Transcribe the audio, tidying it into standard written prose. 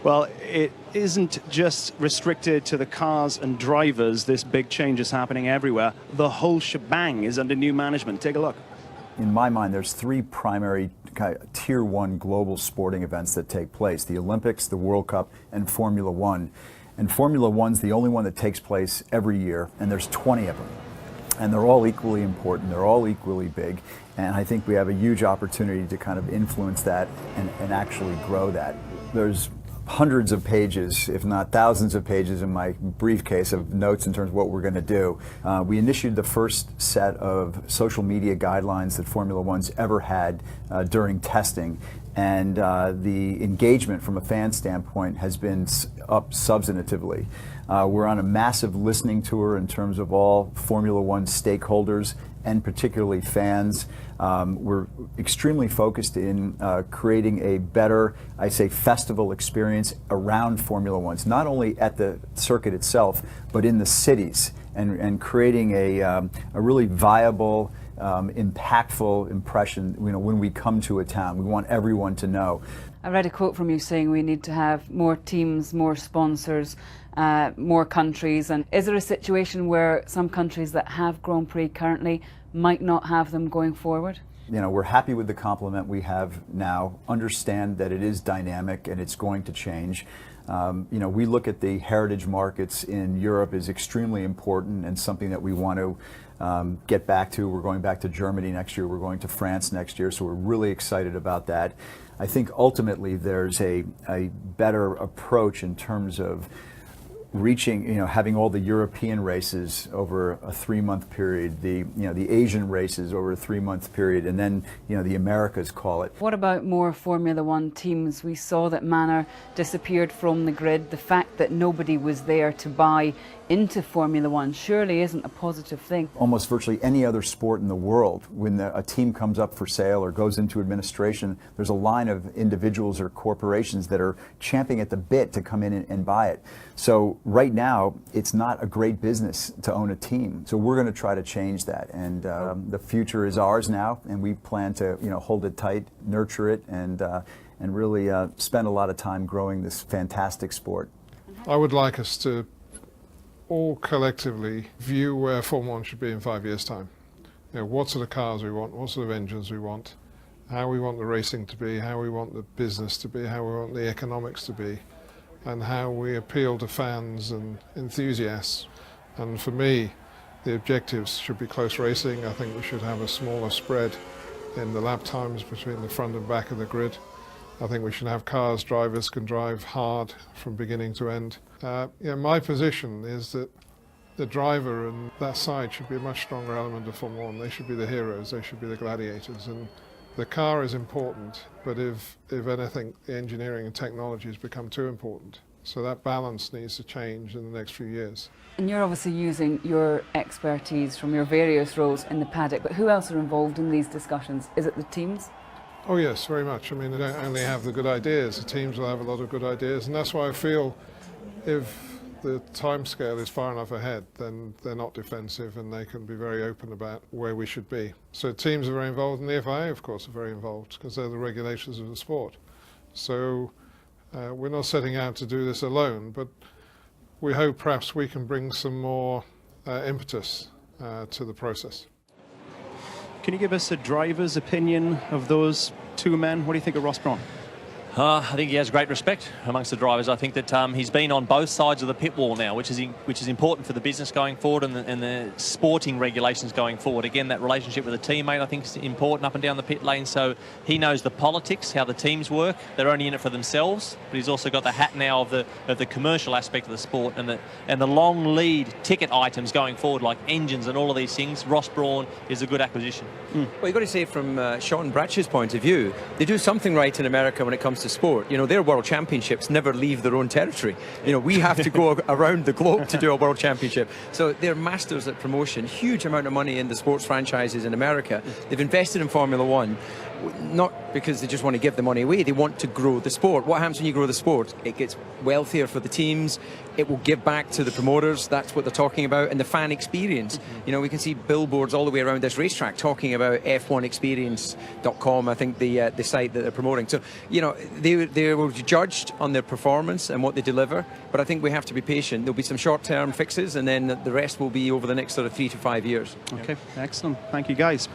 Well, it isn't just restricted to the cars and drivers. This big change is happening everywhere. The whole shebang is under new management. Take a look. In my mind, there's three primary tier one global sporting events that take place: the Olympics, the World Cup, and Formula One. And Formula One's the only one that takes place every year, and there's 20 of them. And they're all equally important, they're all equally big, and I think we have a huge opportunity to kind of influence that and actually grow that. There's hundreds of pages, if not thousands of pages in my briefcase of notes in terms of what we're going to do. We initiated the first set of social media guidelines that Formula One's ever had during testing, and the engagement from a fan standpoint has been up substantively. We're on a massive listening tour in terms of all Formula One stakeholders and particularly fans. We're extremely focused in creating a better, I say, festival experience around Formula Ones, not only at the circuit itself, but in the cities, and creating a really viable, impactful impression. When we come to a town, we want everyone to know. I read a quote from you saying we need to have more teams, more sponsors, more countries. And is there a situation where some countries that have Grand Prix currently might not have them going forward? We're happy with the complement we have now, understand that it is dynamic and it's going to change. We look at the heritage markets in Europe as extremely important and something that we want to get back to. We're going back to Germany next year, we're going to France next year, so we're really excited about that. I think ultimately there's a better approach in terms of reaching, having all the European races over a 3-month period, the Asian races over a 3-month period, and then, the Americas call it. What about more Formula One teams? We saw that Manor disappeared from the grid. The fact that nobody was there to buy into Formula One surely isn't a positive thing. Almost virtually any other sport in the world, when a team comes up for sale or goes into administration, there's a line of individuals or corporations that are champing at the bit to come in and buy it. So right now, it's not a great business to own a team. So we're going to try to change that, and the future is ours now, and we plan to hold it tight, nurture it, and really spend a lot of time growing this fantastic sport. I would like us to all collectively view where Formula One should be in 5 years' time. What sort of cars we want, what sort of engines we want, how we want the racing to be, how we want the business to be, how we want the economics to be, and how we appeal to fans and enthusiasts. And for me, the objectives should be close racing. I think we should have a smaller spread in the lap times between the front and back of the grid. I think we should have cars drivers can drive hard from beginning to end. My position is that the driver and that side should be a much stronger element of Formula One. They should be the heroes, they should be the gladiators. And the car is important, but if anything, the engineering and technology has become too important. So that balance needs to change in the next few years. And you're obviously using your expertise from your various roles in the paddock, but who else are involved in these discussions? Is it the teams? Oh yes, very much. They don't only have the good ideas, the teams will have a lot of good ideas, and that's why I feel if the timescale is far enough ahead, then they're not defensive and they can be very open about where we should be. So teams are very involved, and the FIA, of course, are very involved because they're the regulators of the sport. So we're not setting out to do this alone, but we hope perhaps we can bring some more impetus to the process. Can you give us a driver's opinion of those two men? What do you think of Ross Brawn? I think he has great respect amongst the drivers. I think that he's been on both sides of the pit wall now, which is important for the business going forward and the sporting regulations going forward. Again, that relationship with a teammate I think is important up and down the pit lane. So he knows the politics, how the teams work. They're only in it for themselves, but he's also got the hat now of the commercial aspect of the sport and the long lead ticket items going forward, like engines and all of these things. Ross Brawn is a good acquisition. Well, you've got to say from Sean Bratches' point of view, they do something right in America when it comes to sport. Their world championships never leave their own territory. We have to go around the globe to do a world championship. So they're masters at promotion. Huge amount of money in the sports franchises in America. They've invested in Formula One. not because they just want to give the money away, they want to grow the sport. What happens when you grow the sport? It gets wealthier for the teams, it will give back to the promoters, that's what they're talking about, and the fan experience. You know, we can see billboards all the way around this racetrack talking about F1experience.com, I think the site that they're promoting. So, you know, they will be judged on their performance and what they deliver, but I think we have to be patient. There'll be some short-term fixes, and then the rest will be over the next sort of 3 to 5 years. Okay, excellent. Thank you, guys.